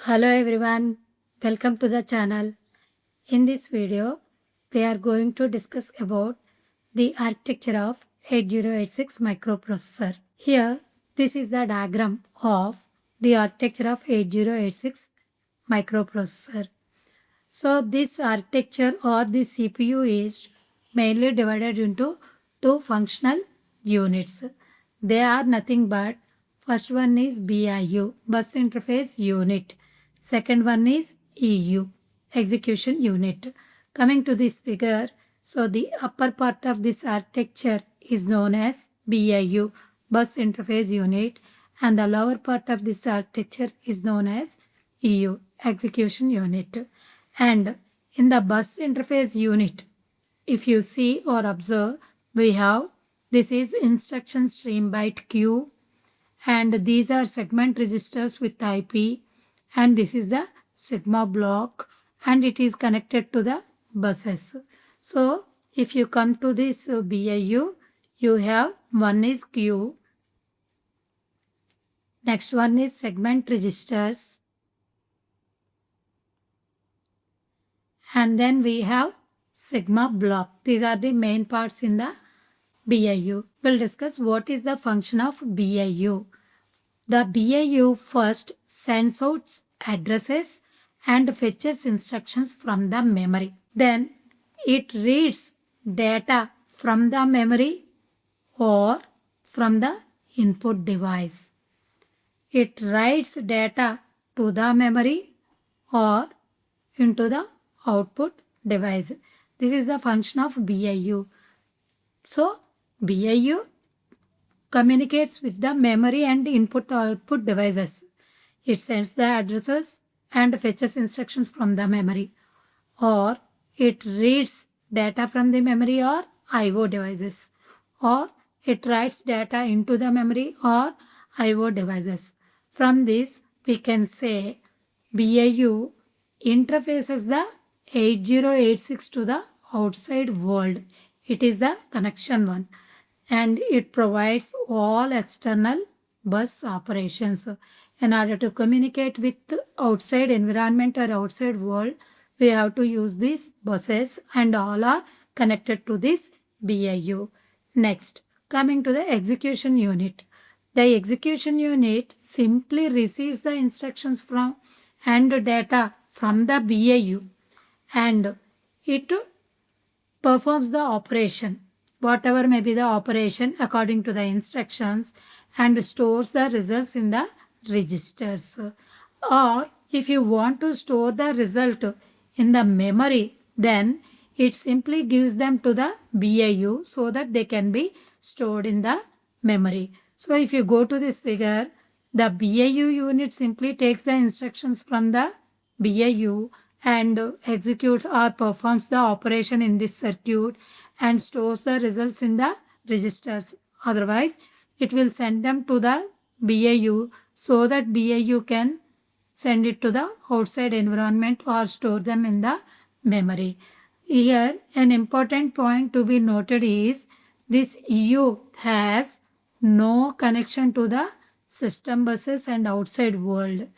Hello everyone, welcome to the channel. In this video, we are going to discuss about the architecture of 8086 microprocessor. Here, this is the diagram of the architecture of 8086 microprocessor. So this architecture or the CPU is mainly divided into two functional units. They are nothing but first one is BIU, bus interface unit. Second one is EU, execution unit. Coming to this figure, so the upper part of this architecture is known as BIU, bus interface unit, and the lower part of this architecture is known as EU, execution unit. And in the bus interface unit, if you see or observe, we have this is instruction stream byte queue, and these are segment registers with IP, and this is the sigma block, and it is connected to the buses. So if you come to this BIU, you have one is queue, next one is segment registers, and then we have sigma block. These are the main parts in the BIU. We'll discuss what is the function of BIU. The BIU first sends out addresses and fetches instructions from the memory. Then it reads data from the memory or from the input device. It writes data to the memory or into the output device. This is the function of BIU. So BIU communicates with the memory and input-output devices. It sends the addresses and fetches instructions from the memory, or it reads data from the memory or I/O devices, or it writes data into the memory or I/O devices. From this, we can say BIU interfaces the 8086 to the outside world. It is the connection one, and it provides all external bus operations. In order to communicate with outside environment or outside world, we have to use these buses, and all are connected to this BIU. Next, coming to the execution unit. The execution unit simply receives the instructions from and data from the BIU, and it performs the operation, whatever may be the operation according to the instructions, and stores the results in the registers. Or if you want to store the result in the memory, then it simply gives them to the BIU so that they can be stored in the memory. So if you go to this figure, the BIU unit simply takes the instructions from the BIU and executes or performs the operation in this circuit and stores the results in the registers. Otherwise, it will send them to the BIU so that BIU can send it to the outside environment or store them in the memory. Here, an important point to be noted is this EU has no connection to the system buses and outside world.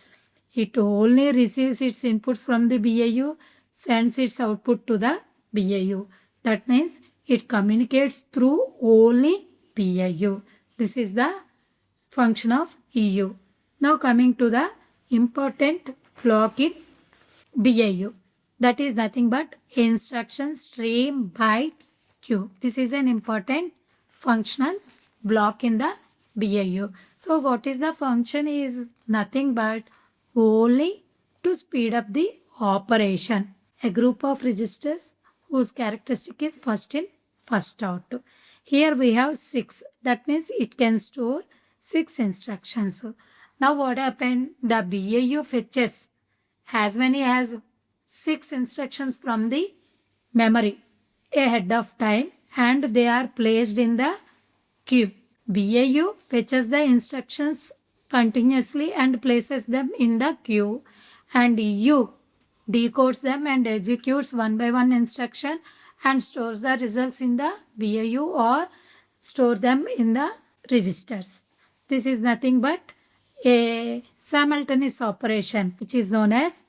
It only receives its inputs from the BIU, sends its output to the BIU. That means it communicates through only BIU. This is the function of EU. Now coming to the important block in BIU. That is nothing but instruction stream byte queue. This is an important functional block in the BIU. So what is the function is nothing but only to speed up the operation. A group of registers whose characteristic is first in, first out. Here we have 6. That means it can store 6 instructions. Now what happened? The BIU fetches as many as 6 instructions from the memory ahead of time, and they are placed in the queue. BIU fetches the instructions continuously and places them in the queue, and EU decodes them and executes one by one instruction and stores the results in the BIU or store them in the registers. This is nothing but a simultaneous operation which is known as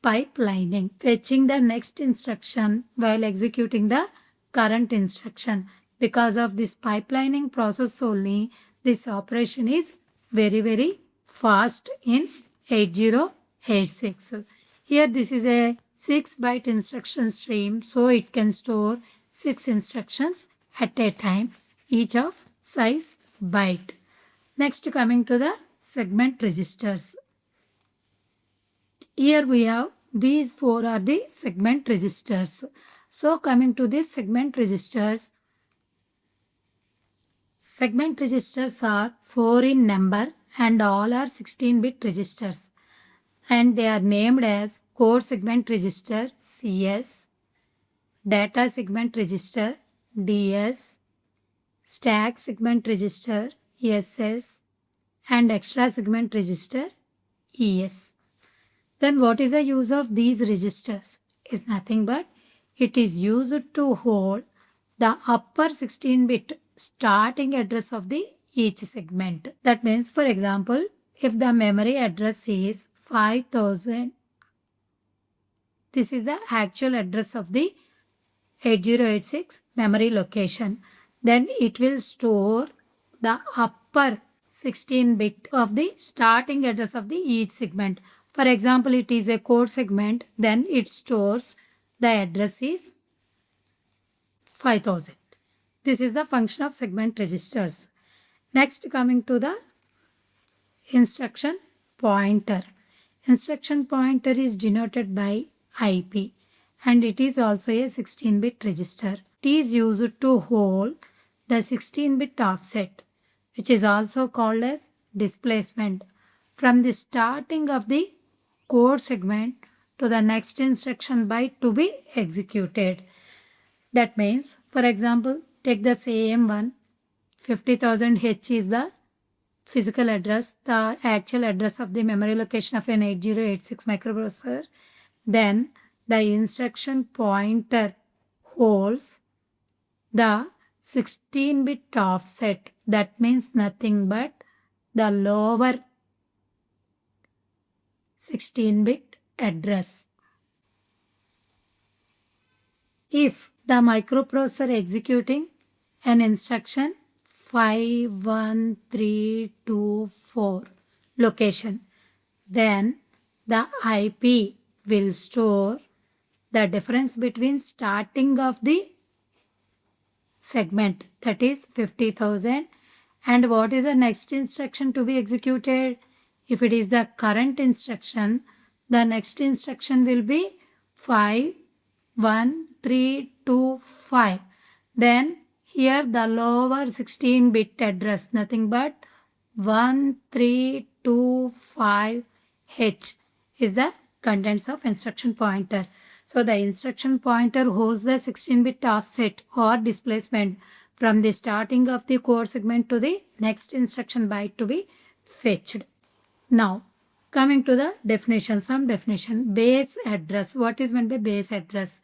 pipelining, fetching the next instruction while executing the current instruction. Because of this pipelining process only, this operation is very fast in 8086. Here this is a 6-byte instruction stream, so it can store 6 instructions at a time, each of size byte. Next, coming to the segment registers. Here we have these 4 are the segment registers. So coming to these segment registers are 4 in number and all are 16-bit registers. And they are named as core segment register CS, data segment register DS, stack segment register SS, and extra segment register ES. Then what is the use of these registers? Is nothing but it is used to hold the upper 16-bit starting address of the each segment. That means, for example, if the memory address is 5000, this is the actual address of the 8086 memory location, then it will store the upper 16-bit of the starting address of the each segment. For example, it is a core segment, then it stores the address is 5000. This is the function of segment registers. Next, coming to the instruction pointer. Instruction pointer is denoted by IP and it is also a 16-bit register. It is used to hold the 16-bit offset, which is also called as displacement, from the starting of the core segment to the next instruction byte to be executed. That means, for example, take the same one, 50,000H is the physical address, the actual address of the memory location of an 8086 microprocessor. Then the instruction pointer holds the 16-bit offset. That means nothing but the lower 16-bit address. If the microprocessor executing an instruction 51324 location, then the IP will store the difference between starting of the segment, that is 50,000, and what is the next instruction to be executed. If it is the current instruction, the next instruction will be 51325. Then here the lower 16-bit address, nothing but 1325H is the contents of instruction pointer. So the instruction pointer holds the 16-bit offset or displacement from the starting of the core segment to the next instruction byte to be fetched. Now, coming to the definition, some definition. Base address. What is meant by base address?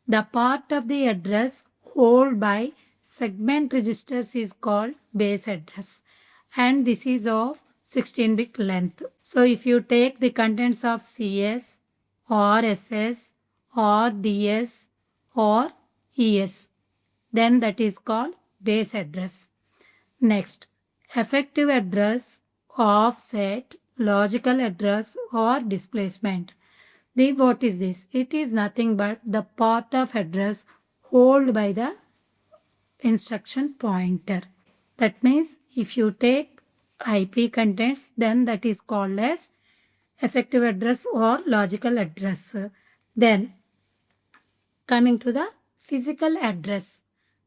The part of the address held by segment registers is called base address, and this is of 16-bit length. So if you take the contents of CS or SS or DS or ES, then that is called base address. Next, effective address, offset, logical address or displacement. What is this? It is nothing but the part of address held by the instruction pointer. That means if you take IP contents, then that is called as effective address or logical address. Then coming to the physical address.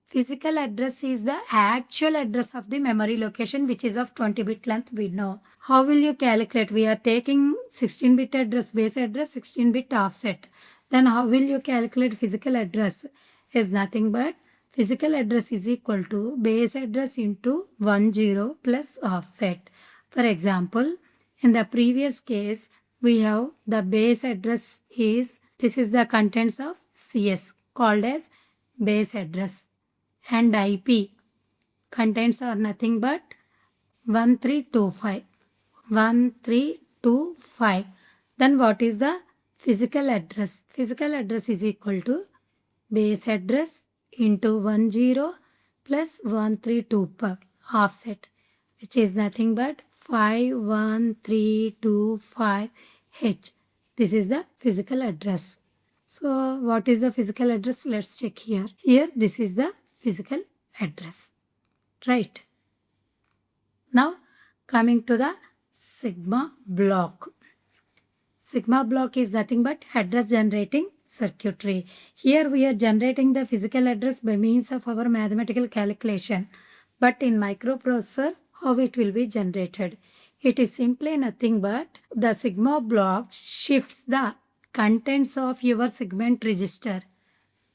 Physical address is the actual address of the memory location, which is of 20-bit length, we know. How will you calculate? We are taking 16-bit address, base address, 16-bit offset. Then how will you calculate physical address? Is nothing but physical address is equal to base address into 10 plus offset. For example, in the previous case, we have the base address is, this is the contents of CS called as base address, and IP contents are nothing but 1325. 132.5. Then what is the physical address? Physical address is equal to base address into 10 plus 132 per offset, which is nothing but 51325H. This is the physical address. So what is the physical address? Let's check here. Here this is the physical address. Right. Now coming to the sigma block. Sigma block is nothing but address generating circuitry. Here we are generating the physical address by means of our mathematical calculation. But in microprocessor, how it will be generated? It is simply nothing but the sigma block shifts the contents of your segment register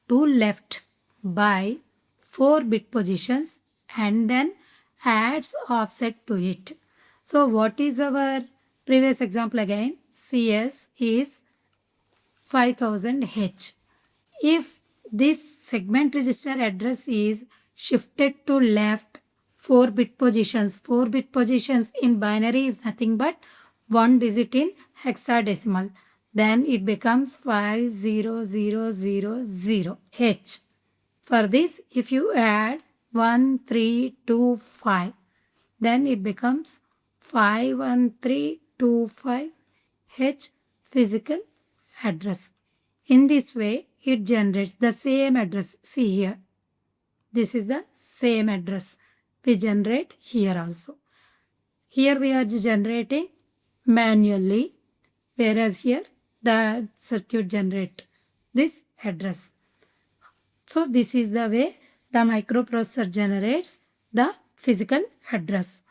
to left by 4-bit positions and then adds offset to it. So what is our previous example again? CS is 5000H. If this segment register address is shifted to left 4-bit positions, 4-bit positions in binary is nothing but 1 digit in hexadecimal, then it becomes 50000H. For this, if you add 1325, then it becomes 51325H physical address. In this way, it generates the same address. See here. This is the same address we generate here also. Here we are generating manually, whereas here the circuit generate this address. So this is the way the microprocessor generates the physical address.